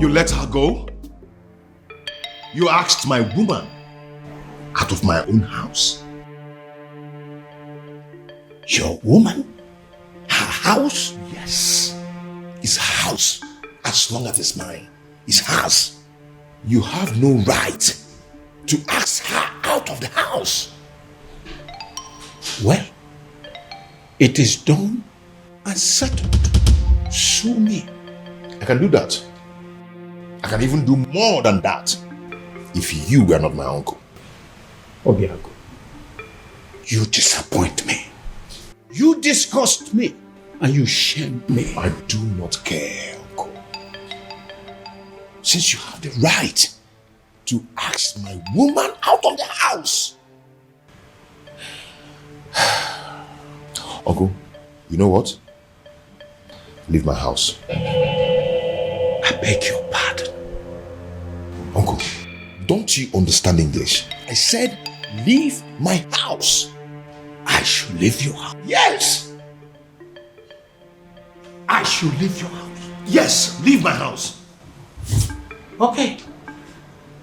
You let her go? You asked my woman out of my own house? Your woman? Her house? Yes. It's her house. As long as it's mine. It's hers. You have no right to ask her out of the house. Well, it is done and settled. Sue me. I can do that. I can even do more than that if you were not my uncle. Obiago, you disappoint me. You disgust me and you shame me. I do not care, uncle. Since you have the right to ask my woman out of the house. Uncle, you know what? Leave my house. I beg your pardon. Uncle, don't you understand English? I said, leave my house. I should leave your house. Yes! I should leave your house. Yes, leave my house. Okay.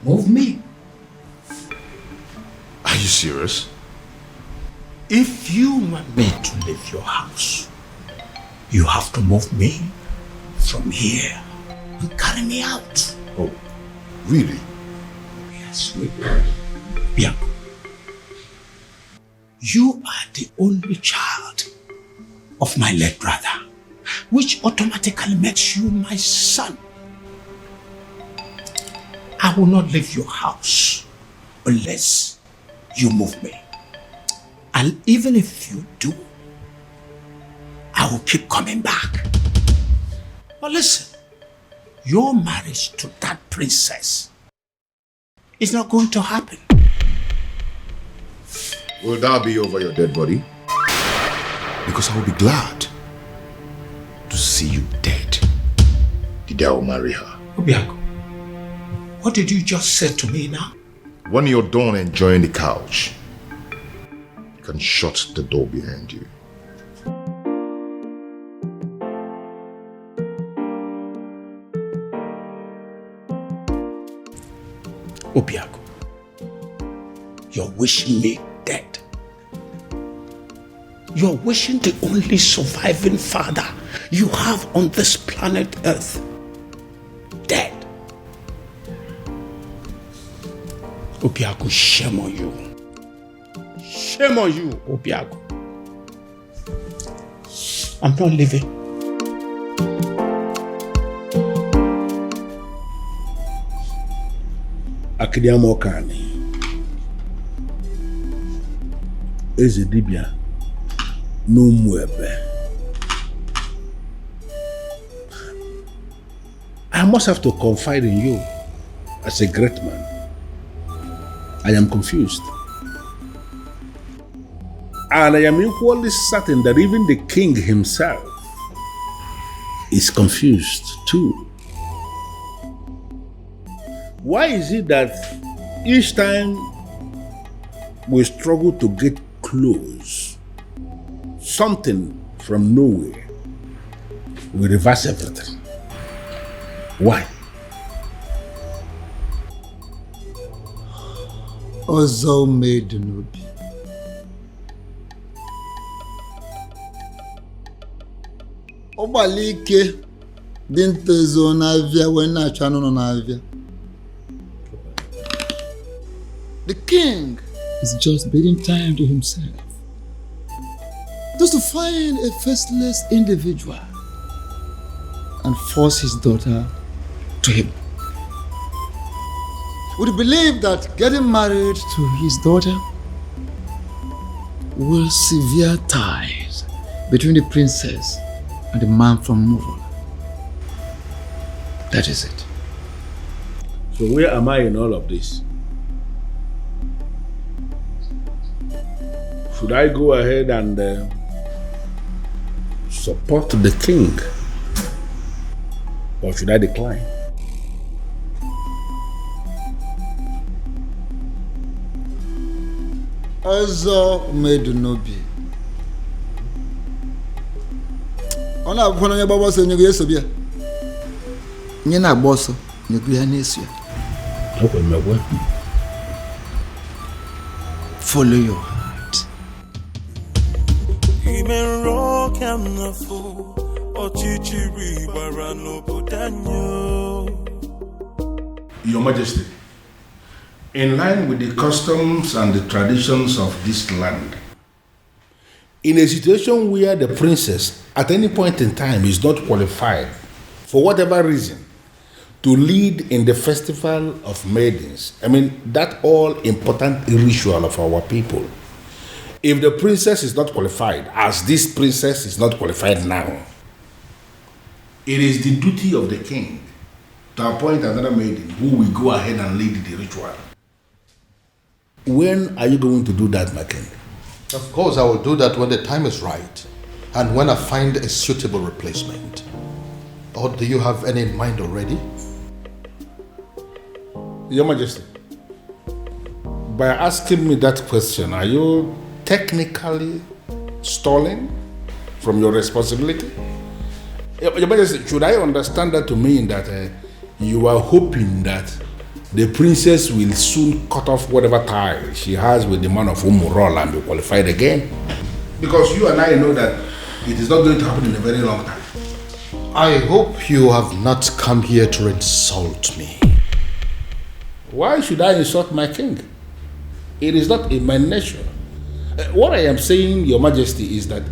Move me. Are you serious? If you want me to leave your house, you have to move me from here and carry me out. Oh, really? Yes, we will. Yeah. You are the only child of my late brother, which automatically makes you my son. I will not leave your house unless you move me. And even if you do, I will keep coming back. But listen, your marriage to that princess is not going to happen. Will that be over your dead body? Because I will be glad to see you dead. The day I will marry her. Obiago, what did you just say to me now? When you're done enjoying the couch, you can shut the door behind you. Obiago, you're wishing me dead. You're wishing the only surviving father you have on this planet Earth dead. Obiago, shame on you. Shame on you, Obiago. I'm not leaving. Akidiamokani eze dibia n'umuebe. I must have to confide in you as a great man. I am confused. And I am equally certain that even the king himself is confused too. Why is it that each time we struggle to get close, something from nowhere will reverse everything? Why? Ozo maiden obi. Obalike didn't zo na avia when na chano no na avia. The king is just bidding time to himself, just to find a faceless individual and force his daughter to him. Would you believe that getting married to his daughter will sever ties between the princess and the man from Murul? That is it. So where am I in all of this? Should I go ahead and support the king? Or should I decline? Ozo Medunobi. Ona abụọ onye gbagba ọsọ onye ga-eso bịa. Nye na-agba ọsọ. Follow your heart. Your Majesty, in line with the customs and the traditions of this land, in a situation where the princess at any point in time is not qualified, for whatever reason, to lead in the festival of maidens, that all important ritual of our people, if the princess is not qualified, as this princess is not qualified now, it is the duty of the king to appoint another maiden who will go ahead and lead the ritual. When are you going to do that, my king? Of course, I will do that when the time is right and when I find a suitable replacement. Or do you have any in mind already? Your Majesty, by asking me that question, are you technically stalling from your responsibility? Your Majesty, should I understand that to mean that you are hoping that the princess will soon cut off whatever tie she has with the man of Umurol and be qualified again? Because you and I know that it is not going to happen in a very long time. I hope you have not come here to insult me. Why should I insult my king? It is not in my nature. What I am saying, Your Majesty, is that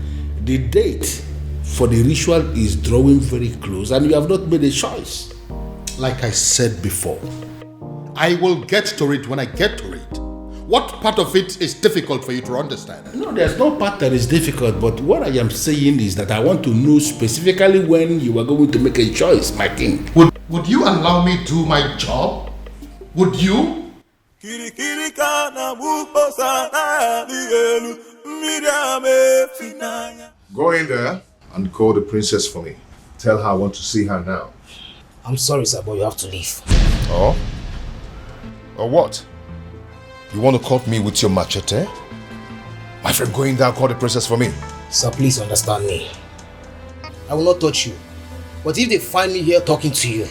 the date for the ritual is drawing very close and you have not made a choice. Like I said before, I will get to it when I get to it. What part of it is difficult for you to understand? No, there's no part that is difficult, but what I am saying is that I want to know specifically when you are going to make a choice, my king. Would you allow me to do my job? Would you? Go in there and call the princess for me. Tell her I want to see her now. I'm sorry, sir, but you have to leave. Oh? Or what? You want to cut me with your machete? My friend, go in there and call the princess for me. Sir, please understand me. I will not touch you. But if they find me here talking to you,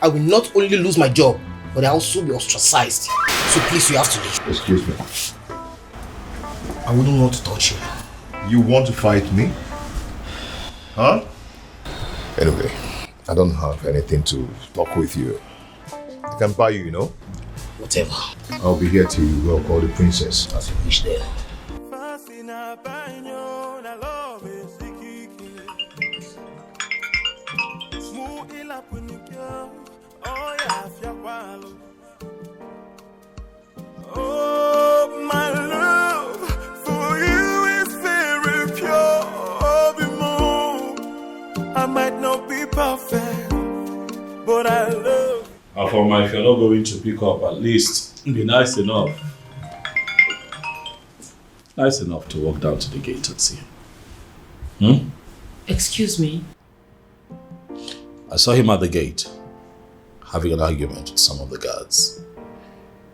I will not only lose my job, but I will also be ostracized. So please, you have to leave. Excuse me. I wouldn't want to touch you. You want to fight me? Huh? Anyway, I don't have anything to talk with you. I can buy you, you know? Whatever. I'll be here till you go call the princess. As you wish there. Oh, my love for you is very pure. I might not be perfect, but I love. Afoma, if you're not going to pick up, at least be nice enough. Nice enough to walk down to the gate and see him. Excuse me? I saw him at the gate, having an argument with some of the guards.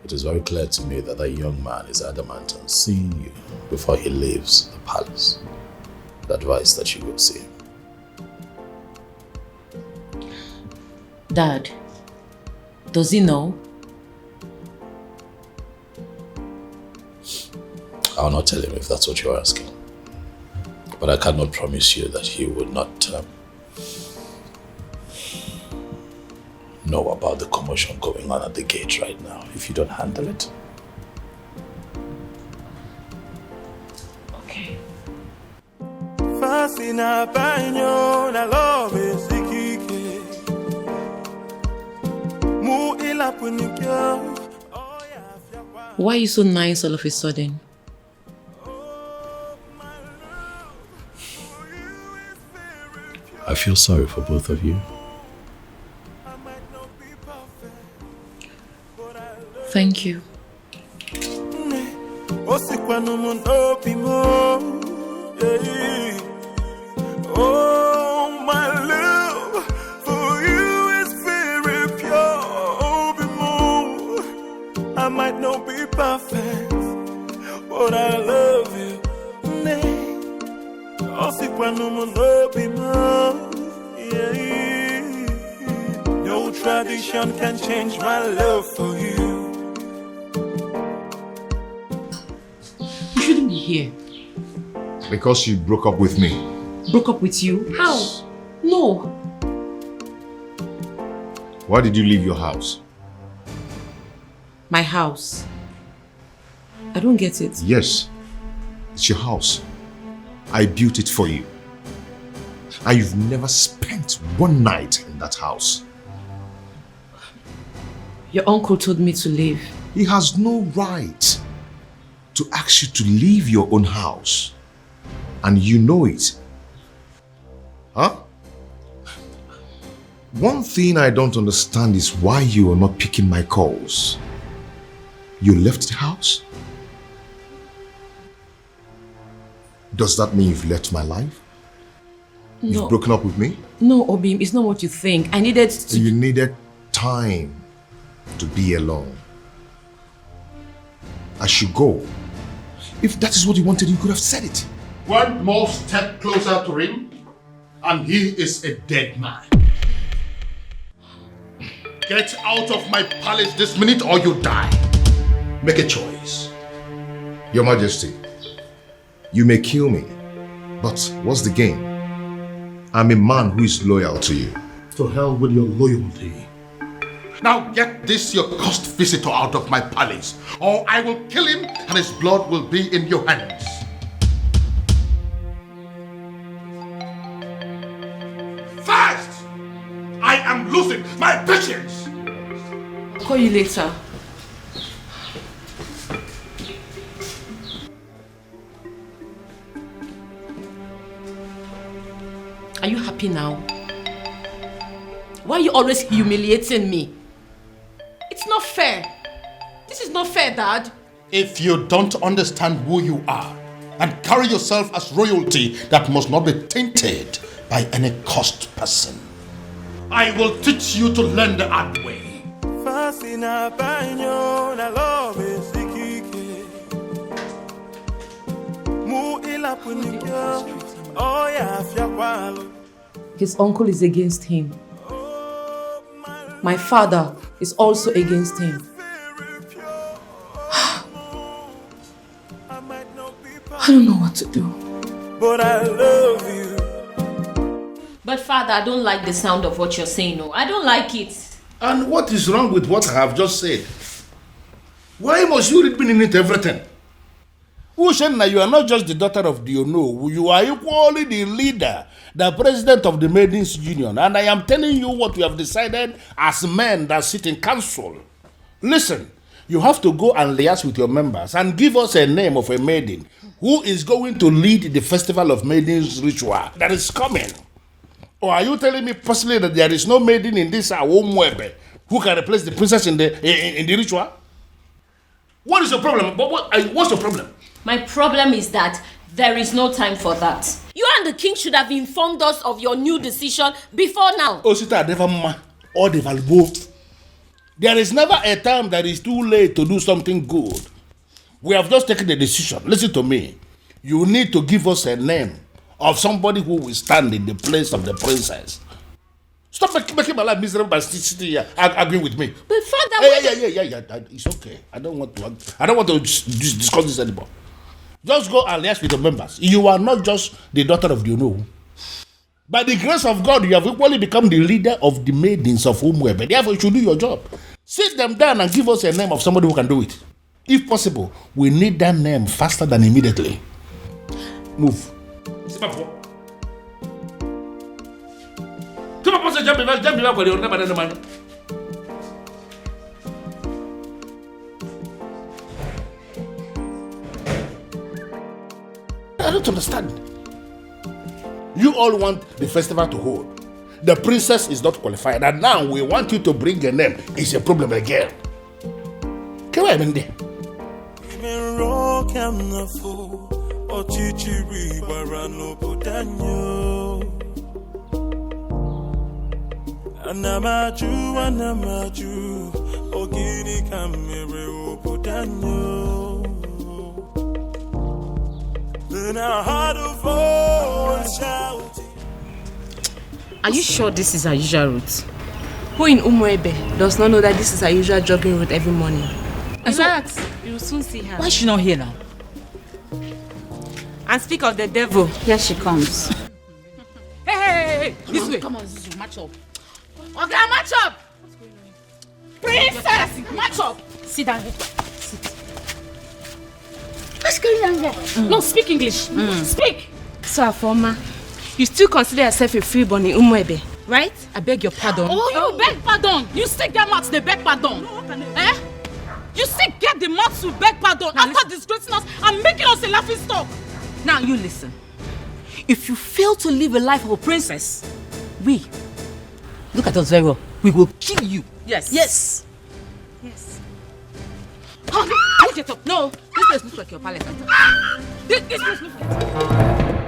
It is very clear to me that that young man is adamant on seeing you before he leaves the palace. I'd advise that you go see him. Dad, does he know? I'll not tell him if that's what you're asking. But I cannot promise you that he would not know about the commotion going on at the gate right now if you don't handle it. Okay. Why are you so nice all of a sudden? I feel sorry for both of you. Thank you. Oh, my love for you is very pure. I might not be perfect, but I love you. No try addiction can change my love for you. You shouldn't be here. Because you broke up with me. Broke up with you? How? No. Why did you leave your house? My house. I don't get it. Yes, it's your house. I built it for you. And you've never spent one night in that house. Your uncle told me to leave. He has no right to ask you to leave your own house. And you know it. Huh? One thing I don't understand is why you are not picking my calls. You left the house? Does that mean you've left my life? No. You've broken up with me? No, Obim, it's not what you think. I needed to... You needed time to be alone. I should go. If that is what you wanted, you could have said it. One more step closer to him, and he is a dead man. Get out of my palace this minute or you die. Make a choice. Your Majesty, you may kill me, but what's the gain? I'm a man who is loyal to you. To hell with your loyalty. Now get this your cursed visitor out of my palace, or I will kill him and his blood will be in your hands. Fast! I am losing my patience! I'll call you later. Are you happy now? Why are you always humiliating me? It's not fair. This is not fair, Dad. If you don't understand who you are and carry yourself as royalty that must not be tainted by any cursed person, I will teach you to learn the hard way. His uncle is against him. My father is also against him. I don't know what to do. But I love you. But Father, I don't like the sound of what you're saying. No, I don't like it. And what is wrong with what I have just said? Why must you read meaning into everything? Ushenna, you are not just the daughter of the Ono. You are equally the leader, the president of the Maidens Union. And I am telling you what we have decided as men that sit in council. Listen, you have to go and liaise with your members and give us a name of a maiden who is going to lead the Festival of Maidens ritual that is coming. Or are you telling me personally that there is no maiden in this Awomwebe who can replace the princess in the ritual? What is your problem? What's your problem? My problem is that there is no time for that. You and the king should have informed us of your new decision before now. Osita never or the both. There is never a time that is too late to do something good. We have just taken the decision. Listen to me. You need to give us a name of somebody who will stand in the place of the princess. Stop making my life miserable by sitting here arguing with me. But Father, yeah. It's okay. I don't want to discuss this anymore. Just go and liaise with the members. You are not just the daughter of the Ono. By the grace of God, you have equally become the leader of the maidens of Umwebe. Therefore, you should do your job. Sit them down and give us a name of somebody who can do it. If possible, we need that name faster than immediately. Move. I don't understand. You all want the festival to hold. The princess is not qualified, and now we want you to bring a name. It's a problem again. Come on, in there. Anamaju, ogini kamere obodanyo. Then I had a voice shouting. Are you sure this is our usual route? Who in Umuebe does not know that this is our usual jogging route every morning? And Relax, you will soon see her. why is she not here now? And speak of the devil, here she comes. Hey, this way. Come on, Zuzu, match up. Okay, match up. Princess, match up. Sit down. Sit. What's going on there? No, speak English. Speak. So, Afoma, you still consider yourself a freeborn in Umuebe, right? I beg your pardon. Oh, you beg pardon. You still get mouth to beg pardon. Eh? You still get the mouth to beg pardon after disgracing us and making us a laughing stock. Now you listen. If you fail to live a life of a princess, we, look at us very well, we will kill you. Yes. Yes. Yes. Oh, don't get up. No, this place looks like your palace. This place looks like...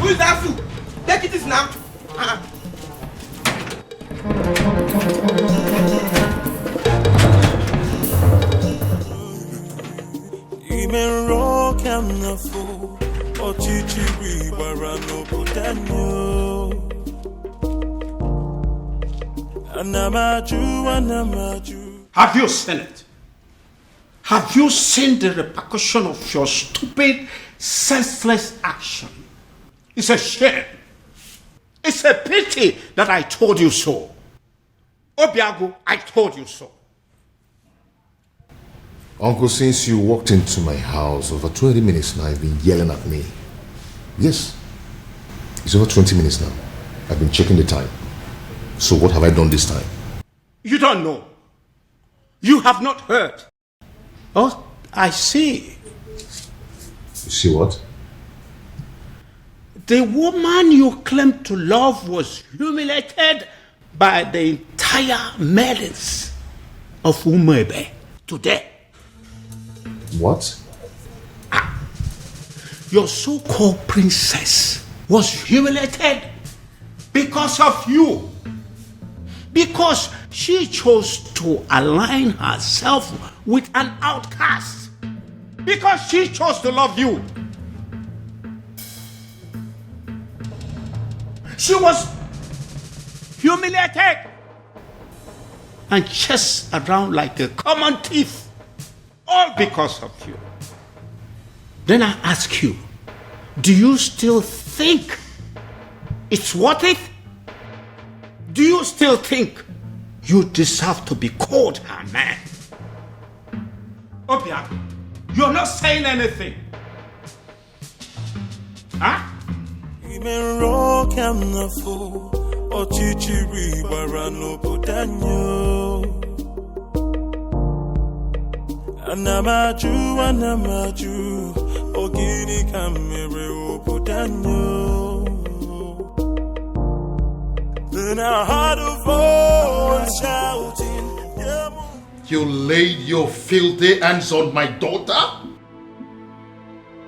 Who is that fool? Take it now. Have you seen it? Have you seen the repercussion of your stupid, senseless action? It's a shame. It's a pity that I told you so. Obiago, I told you so. Uncle, since you walked into my house over 20 minutes now, you've been yelling at me. Yes. It's over 20 minutes now. I've been checking the time. So what have I done this time? You don't know. You have not heard. Oh, I see. You see what? The woman you claim to love was humiliated by the entire maidens of Umuebe today. What? Your so-called princess was humiliated because of you. Because she chose to align herself with an outcast. Because she chose to love you. She was humiliated and chased around like a common thief. All because of you. Then I ask you, do you still think it's worth it? Do you still think you deserve to be called her man? Obiago, you're not saying anything. Huh? Anamaju, ogini kamere obodanyo. Then I heard a voice shouting, You laid your filthy hands on my daughter?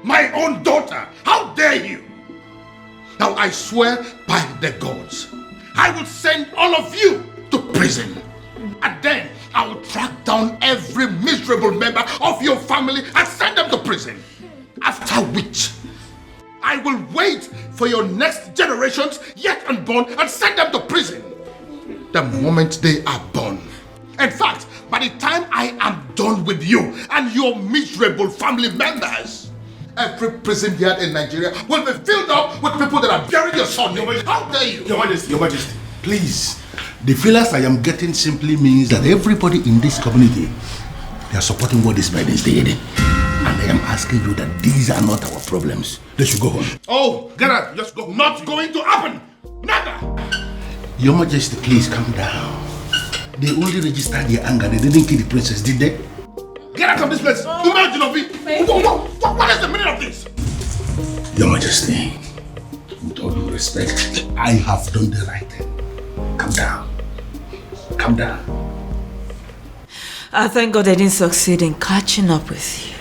My own daughter! How dare you! Now I swear by the gods, I will send all of you to prison. And then I will track down every miserable member of your family and send them to prison. After which, I will wait for your next generations yet unborn and send them to prison. The moment they are born. In fact, by the time I am done with you and your miserable family members, every prison yard in Nigeria will be filled up with people that are burying your son. How dare you? Your Majesty, please. The feelers I am getting simply means that everybody in this community, they are supporting what these maidens did. And I am asking you that these are not our problems. They should go home. Oh, get out. Just go. Not going to happen. Never. Your Majesty, please calm down. They only registered their anger. They didn't kill the princess, did they? Get out of this place. Imagine of it. What is the meaning of this? Your Majesty, with all due respect, I have done the right thing. Calm down. Calm down. I thank God I didn't succeed in catching up with you.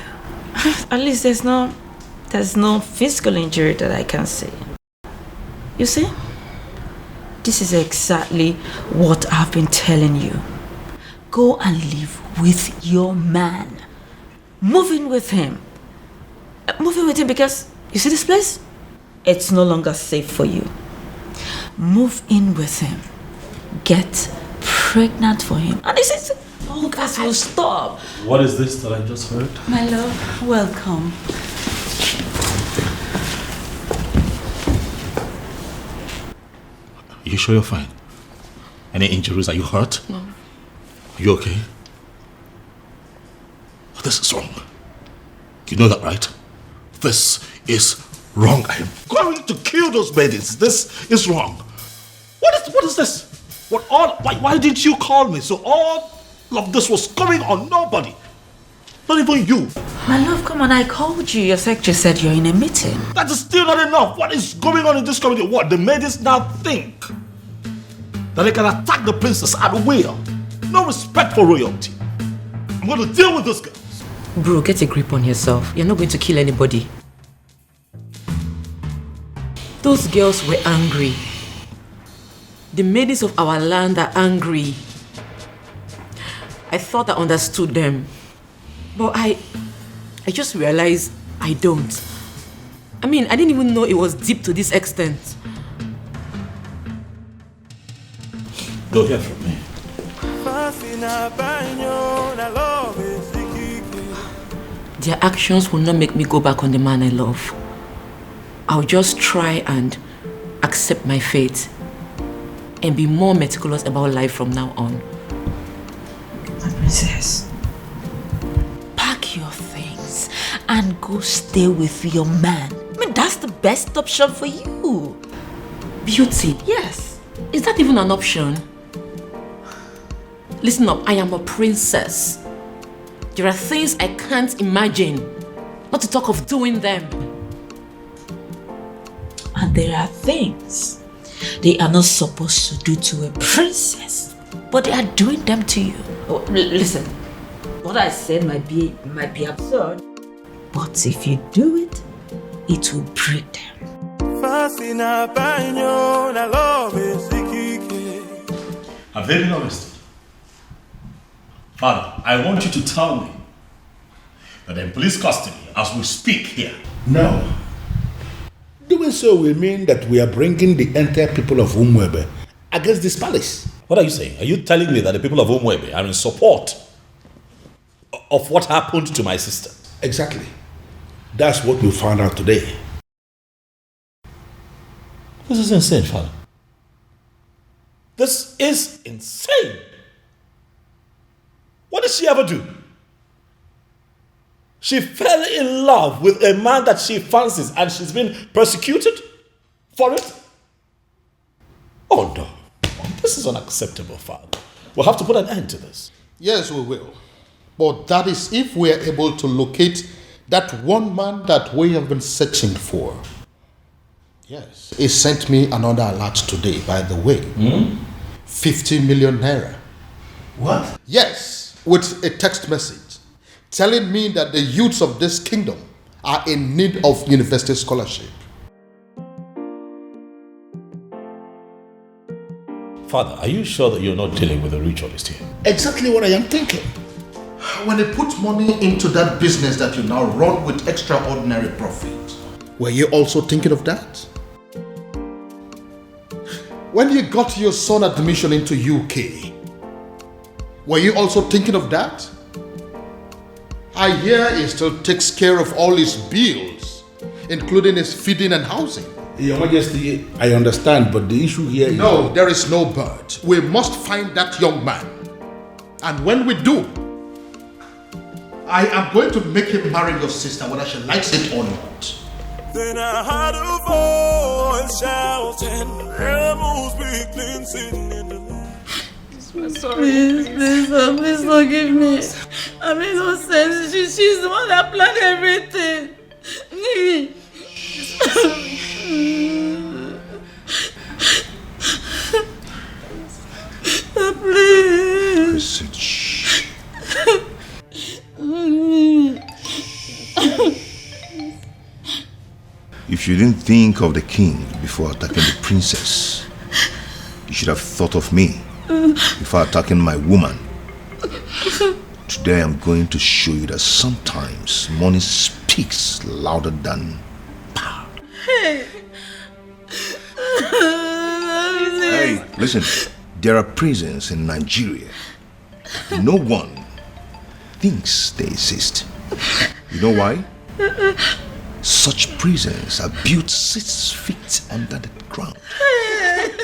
At least there's no physical injury that I can see. You see? This is exactly what I've been telling you. Go and live with your man. Move in with him. Move in with him because, you see this place? It's no longer safe for you. Move in with him. Get pregnant for him. And this is all guys will stop. What is this that I just heard? My love, welcome. You sure you're fine? Any injuries? Are you hurt? No. Are you okay? This is wrong. You know that, right? This is wrong. I am going to kill those maidens. This is wrong. What is this? Why didn't you call me? So all of this was coming on nobody. Not even you. My love, come on, I called you. Your secretary said you're in a meeting. That is still not enough. What is going on in this community? What? The maidens now think that they can attack the princess at will. No respect for royalty. I'm going to deal with this girl. Bro, get a grip on yourself. You're not going to kill anybody. Those girls were angry. The maidens of our land are angry. I thought I understood them. But I just realized I don't. I mean, I didn't even know it was deep to this extent. Don't hear from me. Their actions will not make me go back on the man I love. I'll just try and accept my fate and be more meticulous about life from now on. My princess, pack your things and go stay with your man. I mean, that's the best option for you. Beauty? Yes. Is that even an option? Listen up, I am a princess. There are things I can't imagine, not to talk of doing them. And there are things they are not supposed to do to a princess, but they are doing them to you. Oh, listen, what I said might be absurd, but if you do it, it will break them. Have they been arrested? Father, I want you to tell me that they're in police custody as we speak here. No. Doing so will mean that we are bringing the entire people of Umwebe against this palace. What are you saying? Are you telling me that the people of Umwebe are in support of what happened to my sister? Exactly. That's what we found out today. This is insane, Father. This is insane. What did she ever do? She fell in love with a man that she fancies and she's been persecuted for it? Oh no. This is unacceptable, Father. We'll have to put an end to this. Yes, we will. But that is if we are able to locate that one man that we have been searching for. Yes. He sent me another alert today, by the way. 50 million naira. What? Yes, with a text message telling me that the youths of this kingdom are in need of university scholarship. Father, are you sure that you're not dealing with a ritualist here? Exactly what I am thinking. When they put money into that business that you now run with extraordinary profit, were you also thinking of that? When you got your son admission into UK, were you also thinking of that? I hear he still takes care of all his bills, including his feeding and housing. Your Majesty, I understand, but the issue here is... No, there is no but. We must find that young man. And when we do, I am going to make him marry your sister, whether she likes it or not. Then I heard a voice shouting, animals be cleansing in the land. Sorry. Please forgive me. I made no sense. She's the one that planned everything. Please. If you didn't think of the king before attacking the princess, you should have thought of me before attacking my woman. Today I'm going to show you that sometimes money speaks louder than power. Hey. Hey, listen. There are prisons in Nigeria. No one thinks they exist. You know why? Such prisons are built 6 feet under the ground. Please,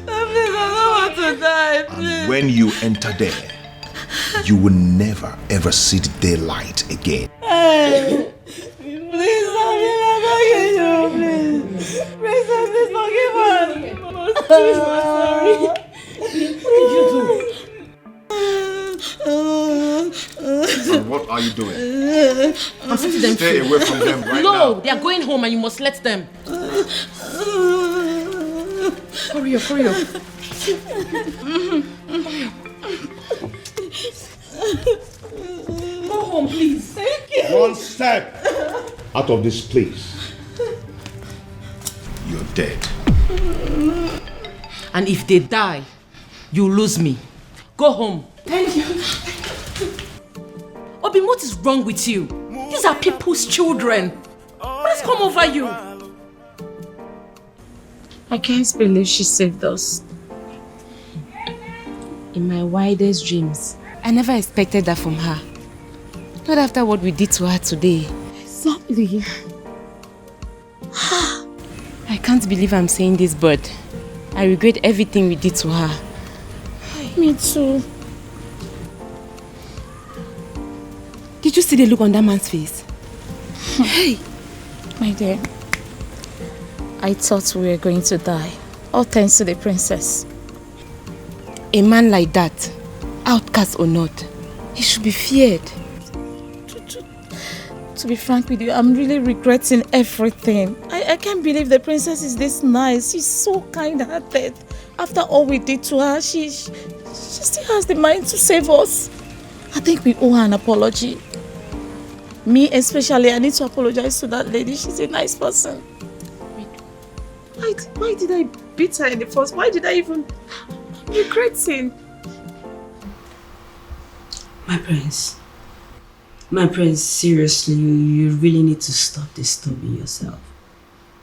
I don't want to die, please. And when you enter there, you will never ever see the daylight again. Hey, please, I'm begging you, please. Princess, please forgive us. Please, I'm sorry. What did you do? And what are you doing? I'm setting them Stay free. away from them right now. No, they are going home and you must let them. Hurry up, hurry up. Go home, please. Thank you. One step out of this place, you're dead. And if they die, you lose me. Go home. Thank you. Obi, what is wrong with you? These are people's children. What has come over you? I can't believe she saved us. In my wildest dreams, I never expected that from her. Not after what we did to her today. Exactly. I can't believe I'm saying this, but I regret everything we did to her. Me too. Did you see the look on that man's face? Hey! My dear, I thought we were going to die. All thanks to the princess. A man like that, outcast or not, he should be feared. To be frank with you, I'm really regretting everything. I can't believe the princess is this nice. She's so kind-hearted. After all we did to her, she still has the mind to save us. I think we owe her an apology. Me especially, I need to apologize to that lady. She's a nice person. Why did I beat her in the first? Why did I even regret it? My prince, seriously, you really need to stop disturbing yourself.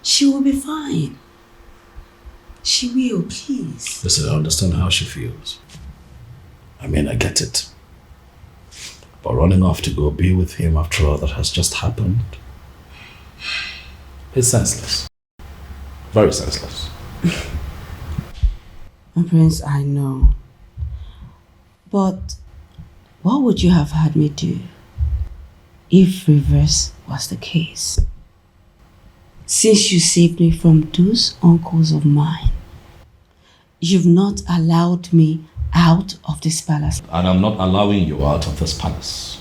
She will be fine. She will, please. Listen, I understand how she feels. I mean, I get it. But running off to go be with him after all that has just happened, it's senseless. Very senseless. My prince, I know. But what would you have had me do if reverse was the case? Since you saved me from those uncles of mine, you've not allowed me out of this palace. And I'm not allowing you out of this palace.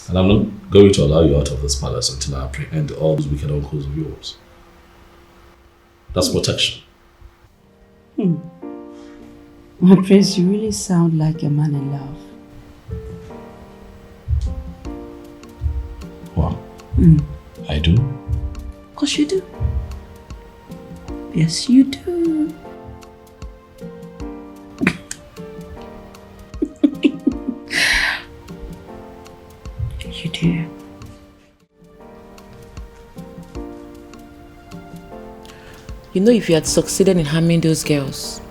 And I'm not going to allow you out of this palace until I apprehend all those wicked uncles of yours. That's protection. My prince, you really sound like a man in love. Wow. I do? Of course you do. Yes, you do. You do. You know, if you had succeeded in harming those girls,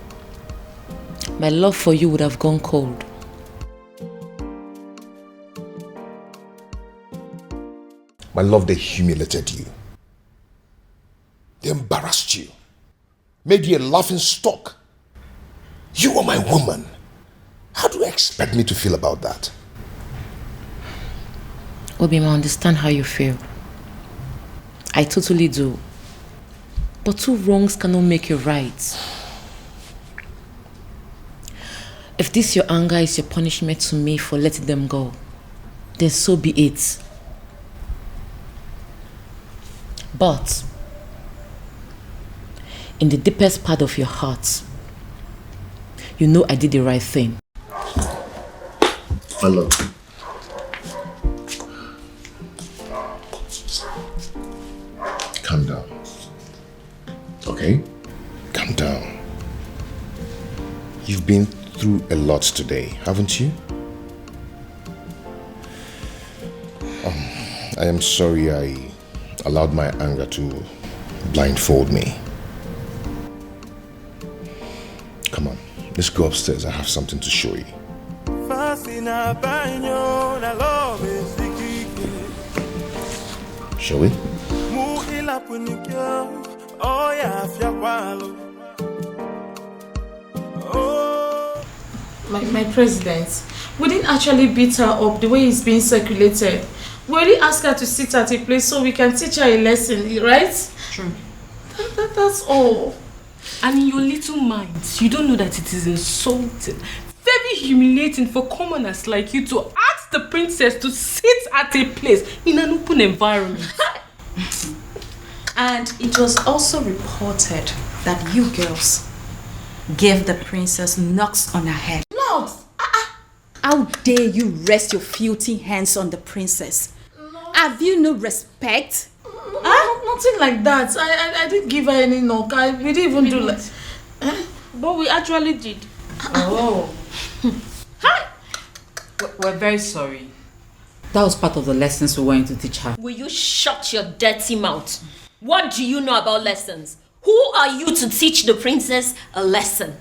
my love for you would have gone cold. My love, they humiliated you. They embarrassed you. Made you a laughing stock. You are my woman. How do you expect me to feel about that? Obim, I understand how you feel. I totally do. But 2 wrongs cannot make you right. If this your anger is your punishment to me for letting them go, then so be it. But in the deepest part of your heart, you know I did the right thing. My love. Calm down. Okay? Calm down. You've been through a lot today, haven't you? I am sorry I allowed my anger to blindfold me. Come on, let's go upstairs. I have something to show you. Shall we? My president, we didn't actually beat her up the way it's being circulated. We already asked her to sit at a place so we can teach her a lesson, right? True. That's all. And in your little minds, you don't know that it is insulting, very humiliating for commoners like you to ask the princess to sit at a place in an open environment. And it was also reported that you girls gave the princess knocks on her head. Knocks? How dare you rest your filthy hands on the princess? Have you no respect? Nothing like that. I didn't give her any knock. We didn't even do like... But we actually did. Oh. We're very sorry. That was part of the lessons we wanted to teach her. Will you shut your dirty mouth? What do you know about lessons? Who are you to teach the princess a lesson?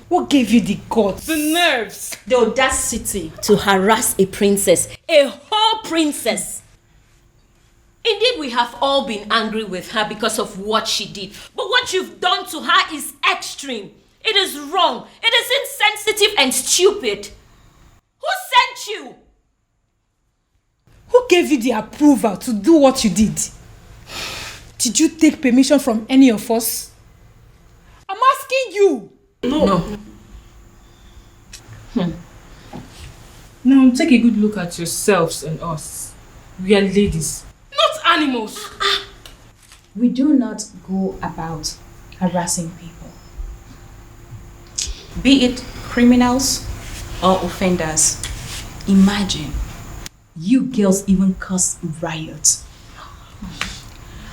What gave you the guts? The nerves. The audacity to harass a princess. A whole princess. Indeed, we have all been angry with her because of what she did. But what you've done to her is extreme. It is wrong. It is insensitive and stupid. Who sent you? Who gave you the approval to do what you did? Did you take permission from any of us? I'm asking you. No. Now take a good look at yourselves and us. We are ladies, not animals. We do not go about harassing people, be it criminals or offenders. Imagine, you girls even cause riots.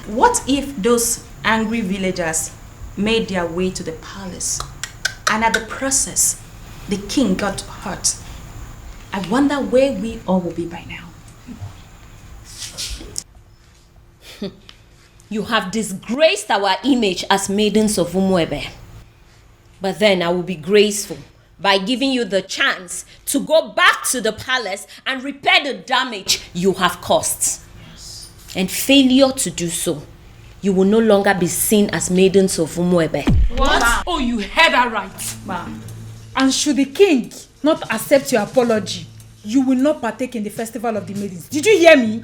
What if those angry villagers made their way to the palace and at the process, the king got hurt? I wonder where we all will be by now. You have disgraced our image as maidens of Umuebe. But then I will be graceful by giving you the chance to go back to the palace and repair the damage you have caused. Yes. And failure to do so, you will no longer be seen as maidens of Umuebe. What? Ma. Oh, you heard that right. Ma. And should the king not accept your apology, you will not partake in the festival of the maidens. Did you hear me?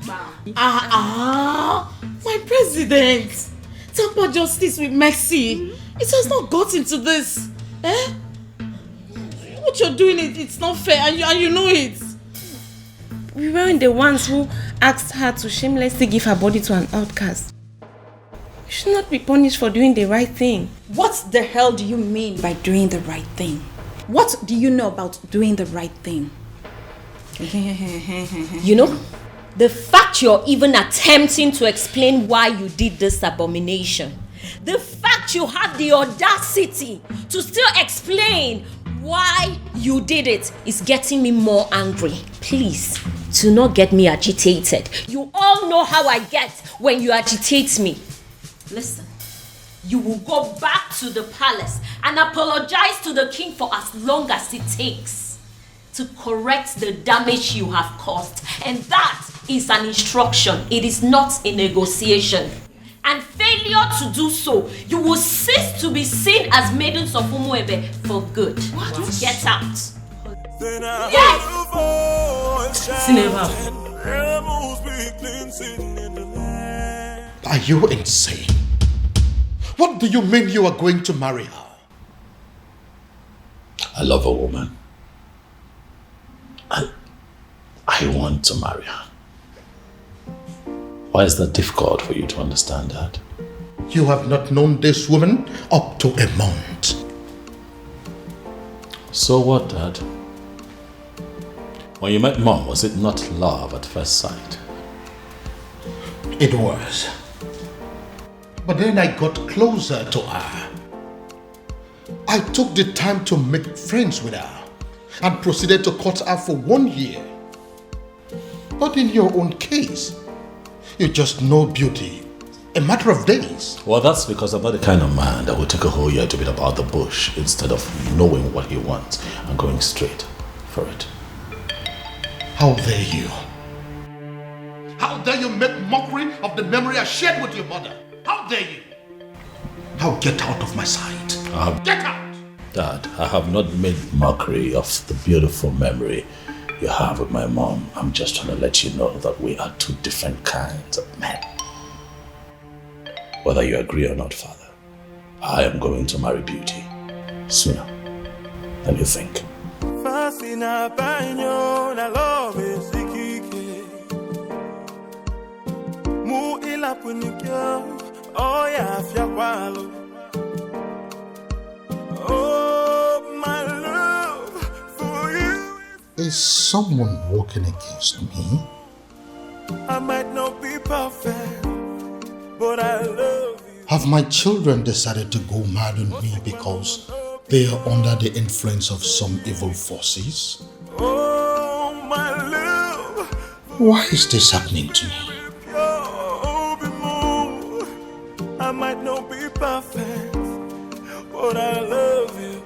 My president. Tamper justice with mercy. It has not gotten to this. What you're doing, it's not fair, and you know it. We weren't the ones who asked her to shamelessly give her body to an outcast. You should not be punished for doing the right thing. What the hell do you mean by doing the right thing? What do you know about doing the right thing? You know, the fact you're even attempting to explain why you did this abomination, the fact you have the audacity to still explain why you did it is getting me more angry. Please, do not get me agitated. You all know how I get when you agitate me. Listen, you will go back to the palace and apologize to the king for as long as it takes to correct the damage you have caused. And that is an instruction. It is not a negotiation. And failure to do so, you will cease to be seen as maidens of Umuebe for good. What? Get out. Yes! Are you insane? What do you mean you are going to marry her? I love a woman. I want to marry her. Why is that difficult for you to understand that? You have not known this woman up to a month. So what, Dad? When you met Mom, was it not love at first sight? It was. But then I got closer to her. I took the time to make friends with her and proceeded to court her for 1 year. But in your own case, you just know beauty a matter of days. Well, that's because I'm not the kind of man that will take a whole year to beat about the bush instead of knowing what he wants and going straight for it. How dare you? How dare you make mockery of the memory I shared with your mother? How dare you? Now get out of my sight. Get out! Dad, I have not made mockery of the beautiful memory you have with my mom. I'm just trying to let you know that we are two different kinds of men. Whether you agree or not, Father, I am going to marry Beauty sooner than you think. Oh, my love for you. Is someone walking against me? I might not be perfect, but I love you. Have my children decided to go mad on me because they are under the influence of some evil forces? Oh, my love. Why is this happening to me? I might not be perfect, but I love you.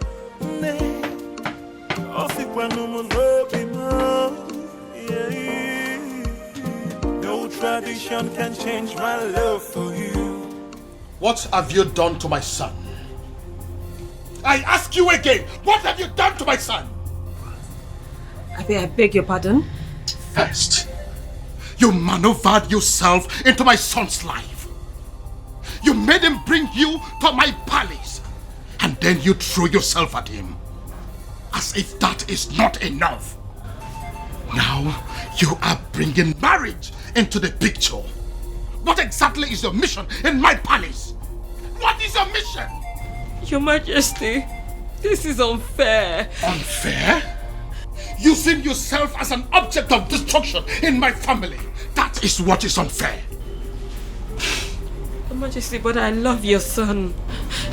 No tradition can change my love for you. What have you done to my son? I ask you again, what have you done to my son? I beg your pardon? First, you maneuvered yourself into my son's life. You made him bring you to my palace. And then you threw yourself at him. As if that is not enough. Now, you are bringing marriage into the picture. What exactly is your mission in my palace? What is your mission? Your Majesty, this is unfair. Unfair? Using yourself as an object of destruction in my family. That is what is unfair. Your Majesty, but I love your son.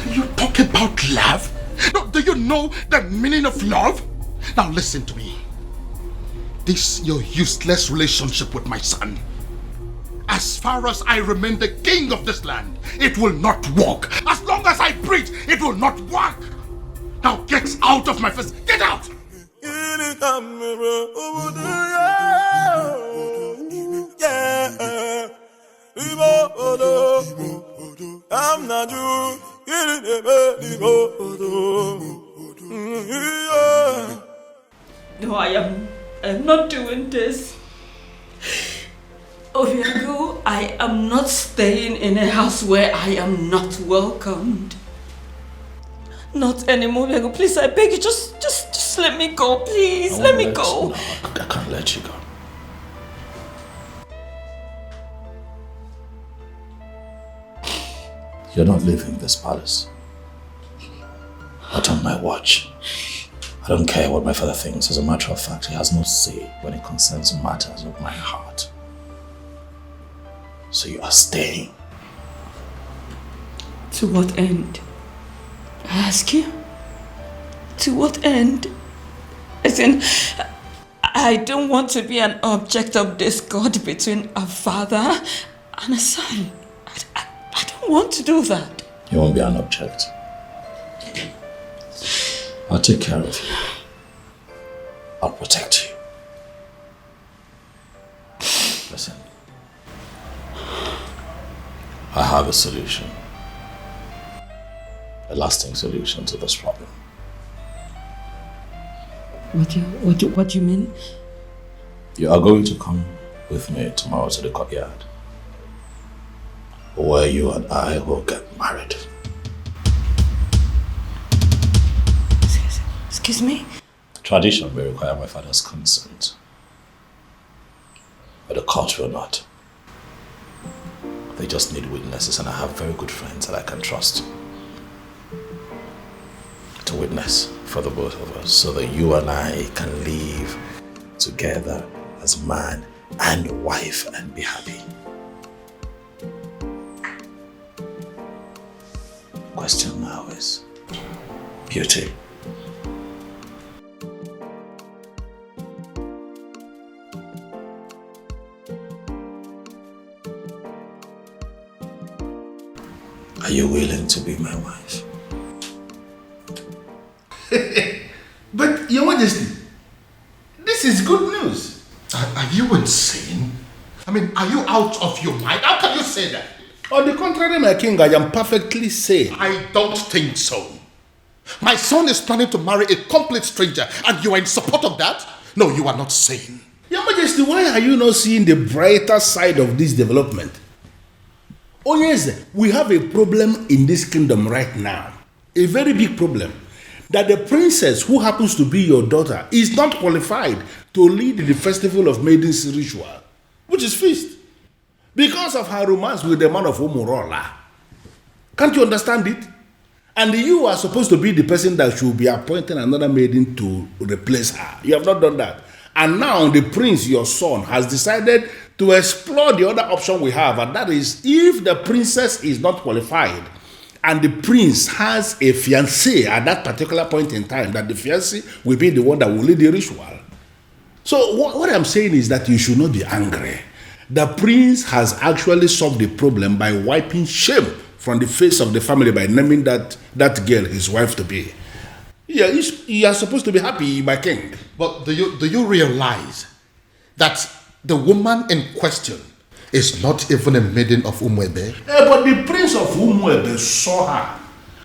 Do you talk about love? No, do you know the meaning of love? Now listen to me. This your useless relationship with my son. As far as I remain the king of this land, it will not work. As long as I preach, it will not work. Now get out of my face. Get out! I'm not you. No, I am not doing this. Obiago, I am not staying in a house where I am not welcomed. Not anymore, Obiago. Please, I beg you, just let me go, please. Let me go. No, I can't let you go. You're not leaving this palace. Not on my watch. I don't care what my father thinks. As a matter of fact, he has no say when it concerns matters of my heart. So you are staying. To what end? I ask you. To what end? As in, I don't want to be an object of discord between a father and a son. I don't want to do that. You won't be an object. I'll take care of you. I'll protect you. Listen. I have a solution. A lasting solution to this problem. What do you mean? You are going to come with me tomorrow to the courtyard, where you and I will get married. Excuse me? Tradition will require my father's consent, but the court will not. They just need witnesses, and I have very good friends that I can trust to witness for the both of us, so that you and I can live together as man and wife and be happy. Question now is, beauty. Are you willing to be my wife? But, Your Majesty, this is good news. Are you insane? I mean, are you out of your mind? How can you say that? On the contrary, my king, I am perfectly sane. I don't think so. My son is planning to marry a complete stranger, and you are in support of that? No, you are not sane. Your Majesty, why are you not seeing the brighter side of this development? Oh yes, we have a problem in this kingdom right now. A very big problem. That the princess who happens to be your daughter is not qualified to lead the festival of maidens ritual, which is feast, because of her romance with the man of Omorola. Can't you understand it? And you are supposed to be the person that should be appointing another maiden to replace her. You have not done that. And now the prince, your son, has decided to explore the other option we have, and that is if the princess is not qualified and the prince has a fiancé at that particular point in time, that the fiancé will be the one that will lead the ritual. So what I'm saying is that you should not be angry. The prince has actually solved the problem by wiping shame from the face of the family by naming that girl his wife to be. Yeah, you are supposed to be happy, my king. But do you realize that the woman in question is not even a maiden of Umwebe? But the prince of Umwebe saw her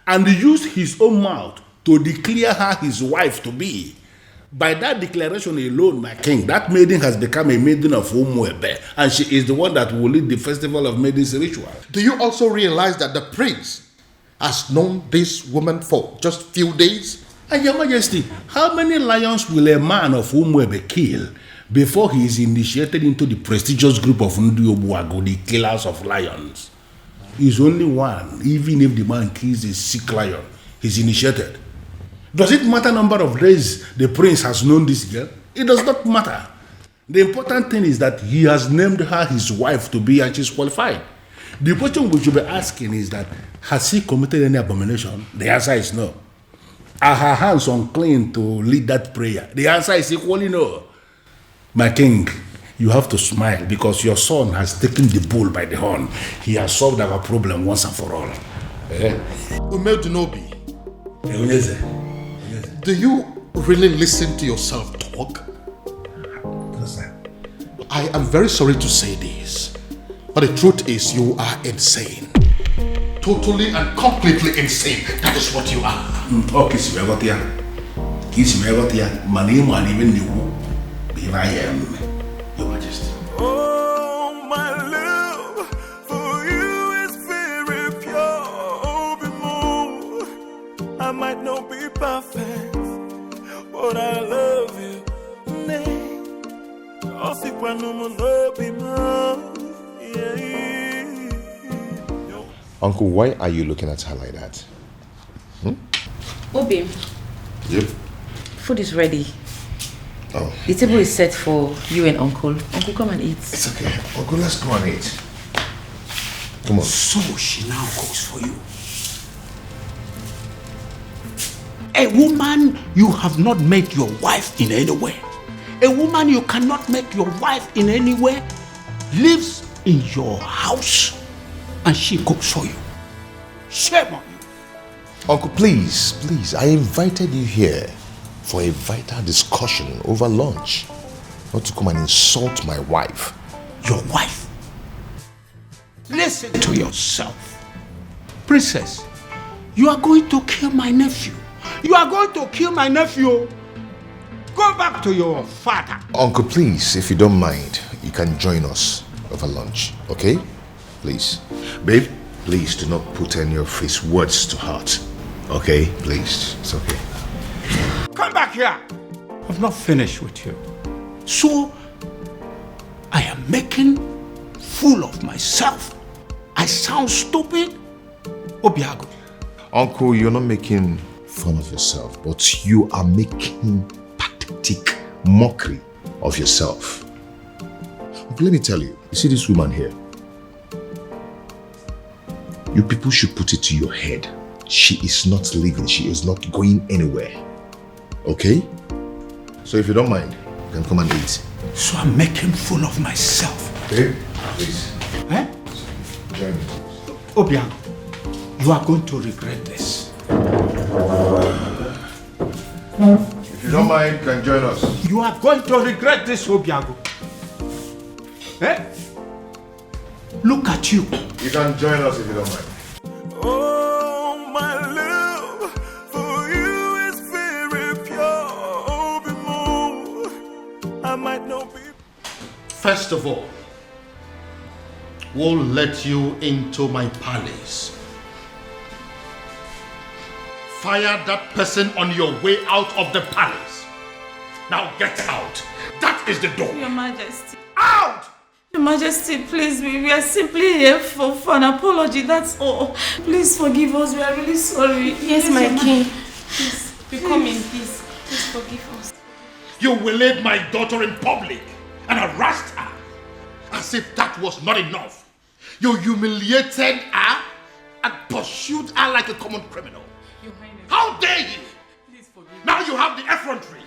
and used his own mouth to declare her his wife to be. By that declaration alone, my king, that maiden has become a maiden of Umwebe, and she is the one that will lead the festival of maidens ritual. Do you also realize that the prince has known this woman for just few days? And Your Majesty, how many lions will a man of Umwebe kill before he is initiated into the prestigious group of Obiago, the killers of lions? He's only one. Even if the man kills a sick lion, he's initiated. Does it matter number of days the prince has known this girl? It does not matter. The important thing is that he has named her his wife to be, and she's qualified. The question we should be asking is that, has he committed any abomination? The answer is no. Are her hands unclean to lead that prayer? The answer is equally no. My king, you have to smile because your son has taken the bull by the horn. He has solved our problem once and for all. Umedunobi, do you really listen to yourself talk? I am very sorry to say this, but the truth is you are insane. Totally and completely insane. That is what you are. Oh, kiss me, I got here. Kiss me, I got here. My name, I even knew. Here I am, Your Majesty. Oh, my love for you is very pure. I might not be perfect, but I love you. Uncle, why are you looking at her like that? Obi. Yep. Food is ready. Oh. The table is set for you and Uncle. Uncle, come and eat. It's okay. Uncle, let's go and eat. Come on. So she now cooks for you. A woman you have not made your wife in any way. A woman you cannot make your wife in any way lives in your house and she cooks for you. Shame on you. Uncle, please, I invited you here for a vital discussion over lunch, not to come and insult my wife. Your wife? Listen to yourself. Princess, you are going to kill my nephew. You are going to kill my nephew. Go back to your father. Uncle, please, if you don't mind, you can join us over lunch, okay? Please. Babe, please do not put any of his words to heart. Okay? Please. It's okay. Come back here. I've not finished with you. So, I am making fool of myself. I sound stupid? Obiago. Uncle, you're not making fun of yourself, but you are making pathetic mockery of yourself. But let me tell you, you see this woman here? You people should put it to your head She is not leaving. She is not going anywhere. Okay? So if you don't mind, you can come and eat. So I'm making fool of myself. Okay? Please. Eh? Join me. Obiago, you are going to regret this. If you don't mind, you can join us. You are going to regret this, Obiago. Eh? Look at you. You can join us if you don't mind. Oh, my love for you is very pure. I might not be. First of all, we'll let you into my palace. Fire that person on your way out of the palace. Now get out. That is the door. Your Majesty. Out! Your Majesty, please, we are simply here for an apology, that's all. Please forgive us, we are really sorry. Yes, my king. Please, we come in peace. Please forgive us. You waylaid my daughter in public and harassed her. As if that was not enough. You humiliated her and pursued her like a common criminal. Your Highness. How dare you? Please forgive me. Now you have the effrontery,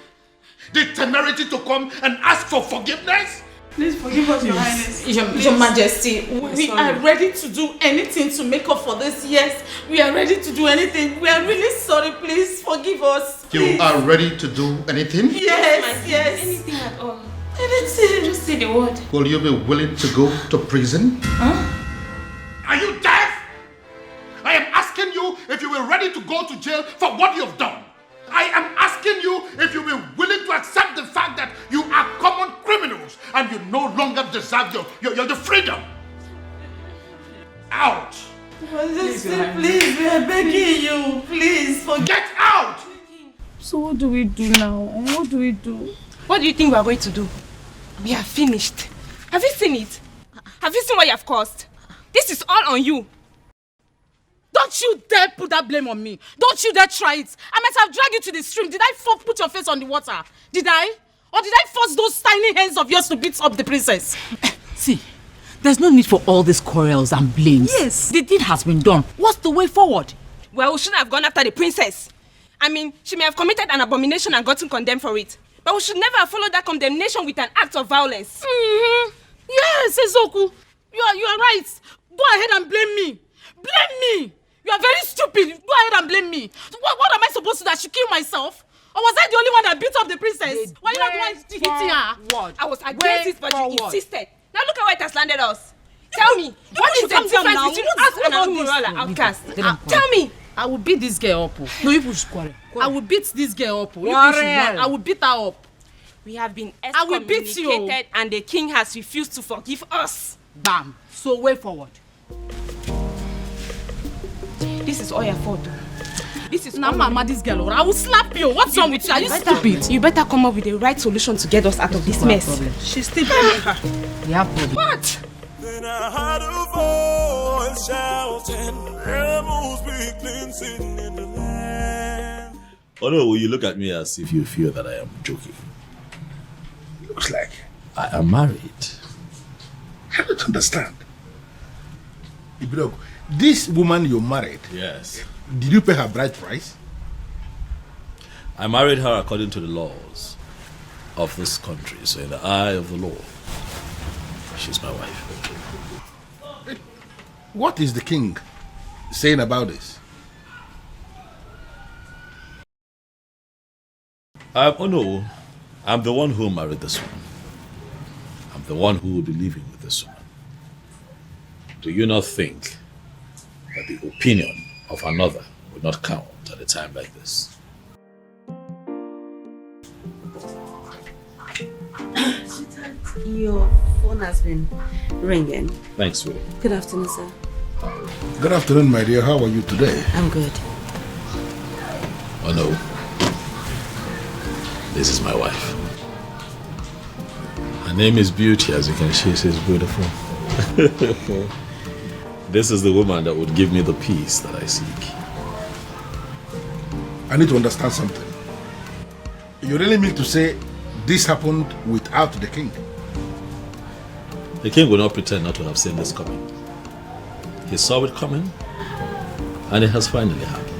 the temerity to come and ask for forgiveness? Please forgive us, Your Highness. Your Majesty, we are ready to do anything to make up for this. Yes, we are ready to do anything. We are really sorry. Please forgive us. Please. You are ready to do anything? Yes, yes. Anything at all. Anything. Just say the word. Will you be willing to go to prison? Huh? Are you deaf? I am asking you if you were ready to go to jail for what you have done. I am asking you if you were willing to accept the fact that you are common criminals and you no longer deserve your freedom. Out! Majesty, please, we are begging you. Please, get out! So what do we do now? What do we do? What do you think we are going to do? We are finished. Have you seen it? Have you seen what you have caused? This is all on you. Don't you dare put that blame on me. Don't you dare try it. I might have dragged you to the stream. Did I put your face on the water? Did I? Or did I force those tiny hands of yours to beat up the princess? See, there's no need for all these quarrels and blames. Yes. The deed has been done. What's the way forward? Well, we shouldn't have gone after the princess. I mean, she may have committed an abomination and gotten condemned for it. But we should never have followed that condemnation with an act of violence. Mm-hmm. Yes, Ezoku. You are right. Go ahead and blame me. Blame me. You are very stupid. Go ahead and blame me. What am I supposed to do? I should kill myself? Or was I the only one that beat up the princess? Why you not the one hitting her? I was against it, but you insisted. Now look at where it has landed us. Tell me, what is the difference between us and an outcast? Tell me. I will beat this girl up. No, you push quarrel. I will beat this girl up. Quarrel. I will beat her up. We have been I will beat you. excommunicated and the king has refused to forgive us. Bam. So way forward. This is all your fault. This is now mama, this girl. I will slap you. What's wrong with you? Are you stupid? You better come up with the right solution to get us out of this mess. She's still blaming her. We have problem. What? Then I heard a voice shouting, "Rebels be cleansing in the land." Oh no, will you look at me as if you feel that I am joking? Looks like. I am married. I don't understand. Obiago, this woman you married, Yes. did you pay her bride price? I married her according to the laws of this country. So in the eye of the law, she's my wife. What is the king saying about this? Oh no, I'm the one who married this woman. I'm the one who will be living with this woman. Do you not think that the opinion of another would not count at a time like this? Your phone has been ringing. Thanks, sweetie. Good afternoon, sir. Good afternoon, my dear. How are you today? I'm good. Oh no. This is my wife. Her name is Beauty, as you can see, she's beautiful. This is the woman that would give me the peace that I seek. I need to understand something. You really mean to say this happened without the king? The king will not pretend not to have seen this coming. He saw it coming, and it has finally happened.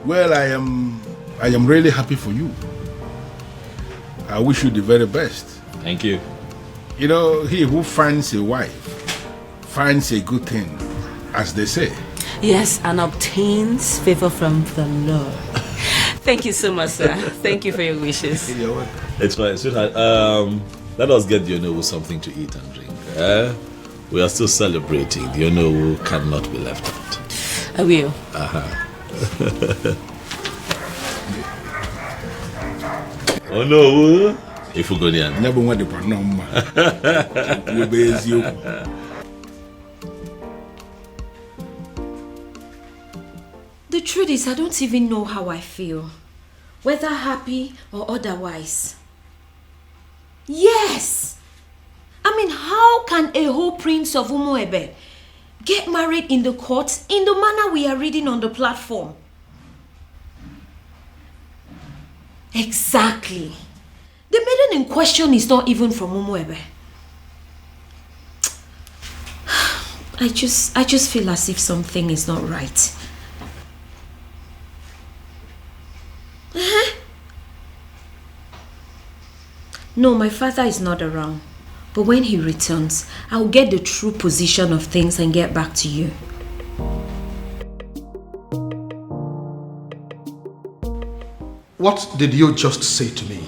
Well, I am really happy for you. I wish you the very best. Thank you. You know, he who finds a wife finds a good thing, as they say. Yes, and obtains favor from the Lord. Thank you so much, sir. Thank you for your wishes. You're welcome. It's fine, sweetheart. Let us get the Onowu something to eat and drink. We are still celebrating. The Onowu cannot be left out. I will. Onowu, if you go there. Never want to put no more. The truth is, I don't even know how I feel, whether happy or otherwise. Yes! I mean, how can a whole prince of Umuebe get married in the courts in the manner we are reading on the platform? Exactly. The maiden in question is not even from Umuebe. I just feel as if something is not right. No, my father is not around. But when he returns, I'll get the true position of things and get back to you. What did you just say to me?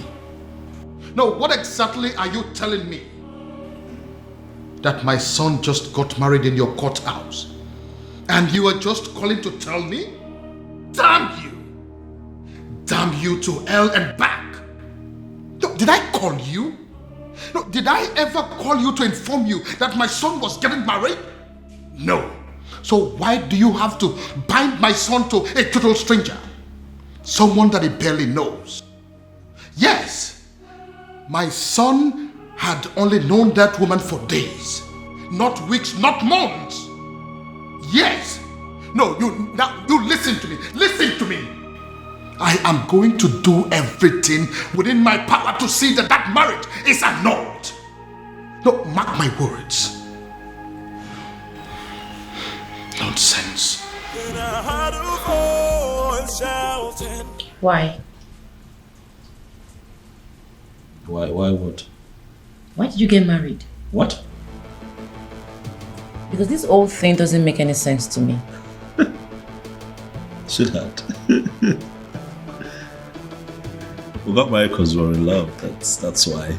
No, what exactly are you telling me? That my son just got married in your courthouse? And you are just calling to tell me? Damn you! Damn you to hell and back! No, did I call you? No, did I ever call you to inform you that my son was getting married? No. So why do you have to bind my son to a total stranger? Someone that he barely knows. Yes, my son had only known that woman for days, not weeks, not months. Yes. No, you listen to me. Listen to me. I am going to do everything within my power to see that that marriage is annulled. No, mark my words. Nonsense. Why? Why what? Why did you get married? What? Because this whole thing doesn't make any sense to me. Sweetheart. We got married because we were in love. That's why.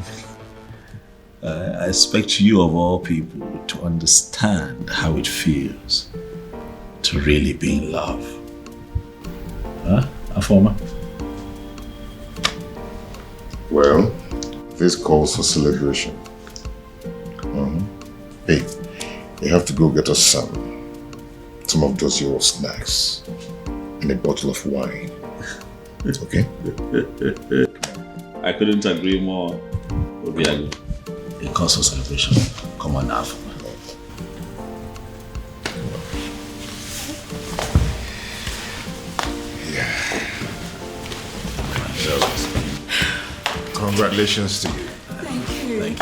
I expect you of all people to understand how it feels to really be in love. Huh, Afoma? Well, this calls for celebration. Hey, you have to go get us some of those your snacks and a bottle of wine. Okay? I couldn't agree more, Obiago. It calls for celebration. Come on now. Congratulations to you. Thank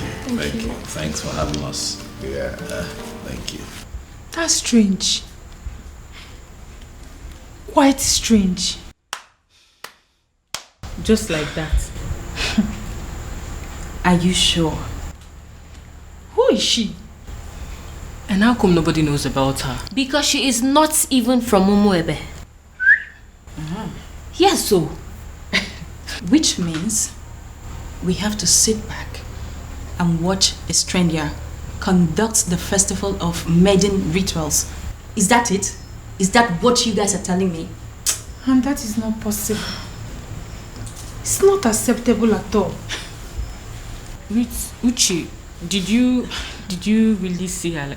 you. Thank you. Thanks for having us. Yeah. Thank you. That's strange. Quite strange. Just like that. Are you sure? Who is she? And how come nobody knows about her? Because she is not even from Umuebe. Yes, so. Which means we have to sit back and watch a stranger conduct the festival of maiden rituals. Is that it? Is that what you guys are telling me? And that is not possible. It's not acceptable at all. Uchi, did you really see her?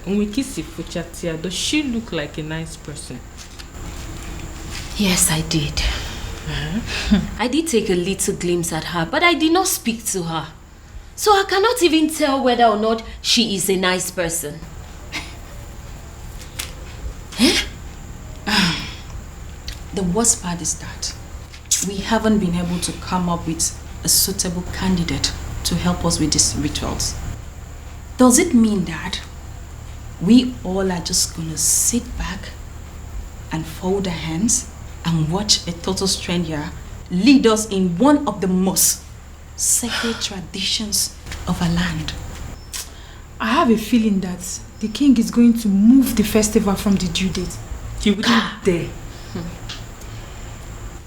Does she look like a nice person? Yes, I did. I did take a little glimpse at her, but I did not speak to her. So I cannot even tell whether or not she is a nice person. The worst part is that we haven't been able to come up with a suitable candidate to help us with these rituals. Does it mean that we all are just gonna sit back and fold our hands and watch a total stranger lead us in one of the most sacred traditions of our land. I have a feeling that the king is going to move the festival from the due date. He wouldn't dare.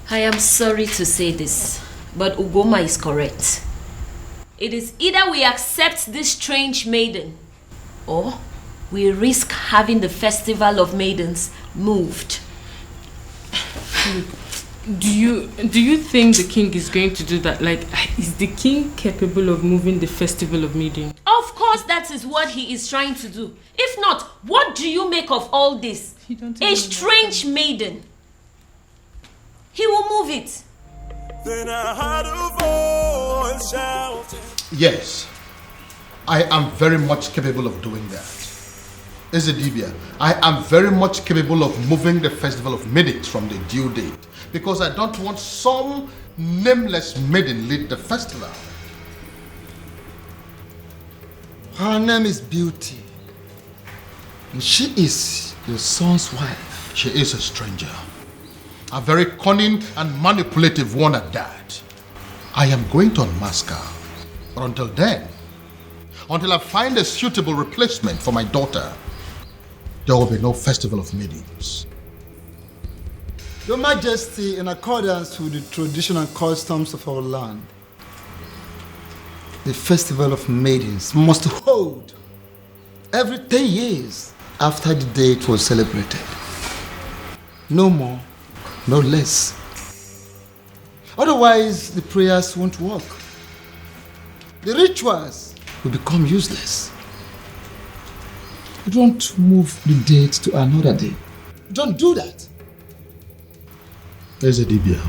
I am sorry to say this, but Ugoma is correct. It is either we accept this strange maiden, or we risk having the festival of maidens moved. Do you think the king is going to do that? Like, is the king capable of moving the festival of maidens? Of course that is what he is trying to do. If not, what do you make of all this? A strange maiden. He will move it. Then I heard a voice shouting. Yes, I am very much capable of doing that. Ezedibia, I am very much capable of moving the festival of maidens from the due date because I don't want some nameless maiden lead the festival. Her name is Beauty. And she is your son's wife. She is a stranger. A very cunning and manipulative one at that. I am going to unmask her. But until then, until I find a suitable replacement for my daughter, there will be no festival of maidens. Your Majesty, in accordance with the traditional customs of our land, the festival of maidens must hold every 10 years after the date was celebrated. No more, no less. Otherwise, the prayers won't work. The rituals will become useless. You don't move the date to another day. Don't do that. Ezedibia,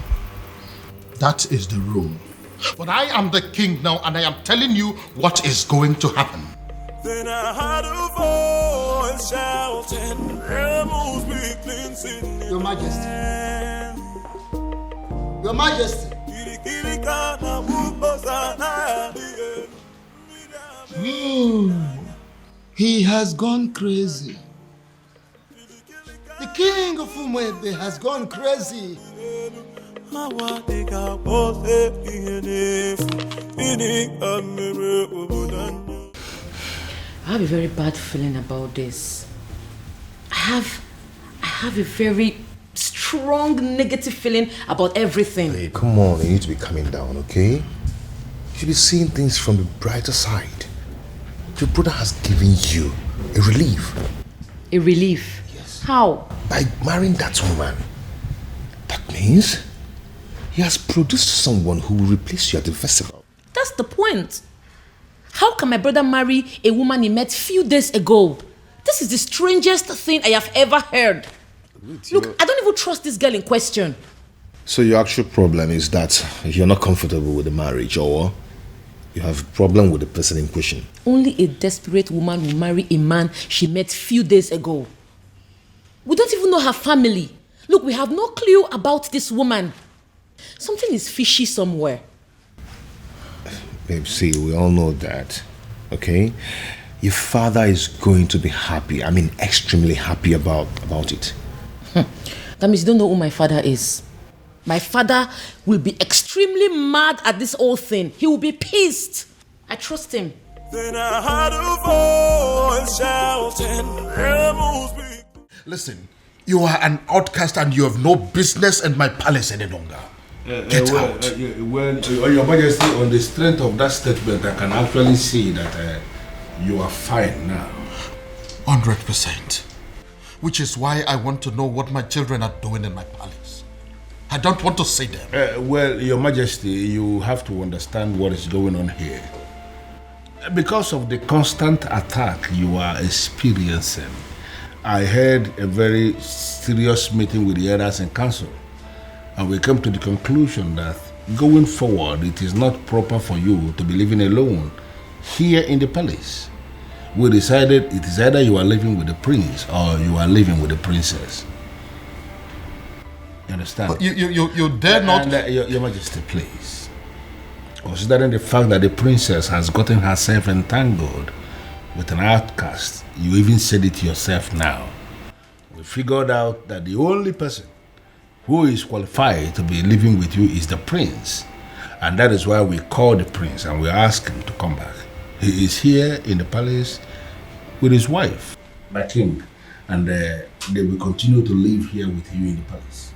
that is the rule. But I am the king now and I am telling you what is going to happen. Then I heard a voice shouting, "Rebels be cleansing." Your Majesty. Your Majesty. He has gone crazy. The king of Umwebe has gone crazy. I have a very bad feeling about this. I have a very strong negative feeling about everything. Hey, come on, you need to be calming down, okay? You should be seeing things from the brighter side. Your brother has given you a relief. A relief? Yes. How? By marrying that woman. That means he has produced someone who will replace you at the festival. That's the point. How can my brother marry a woman he met few days ago? This is the strangest thing I have ever heard. Look, I don't even trust this girl in question. So your actual problem is that you're not comfortable with the marriage, or you have a problem with the person in question? Only a desperate woman will marry a man she met few days ago. We don't even know her family. Look, we have no clue about this woman. Something is fishy somewhere. Babe, see, we all know that, okay? Your father is going to be happy. I mean, extremely happy about it. That means you don't know who my father is. My father will be extremely mad at this whole thing. He will be pissed. I trust him. Then I heard a voice shouting, "Rebels be." Listen, you are an outcast and you have no business in my palace any longer. Get out. Your Majesty, on the strength of that statement, I can actually see that you are fine now. 100%. Which is why I want to know what my children are doing in my palace. I don't want to see them. Well, Your Majesty, you have to understand what is going on here. Because of the constant attack you are experiencing, I had a very serious meeting with the elders in council, and we came to the conclusion that going forward, it is not proper for you to be living alone here in the palace. We decided it is either you are living with the prince or you are living with the princess. You understand? But you dare not... And, Your Majesty, please. Considering the fact that the princess has gotten herself entangled with an outcast, you even said it yourself now. we figured out that the only person who is qualified to be living with you is the prince. And that is why we called the prince and we asked him to come back. He is here in the palace with his wife, the king, and they will continue to live here with you in the palace.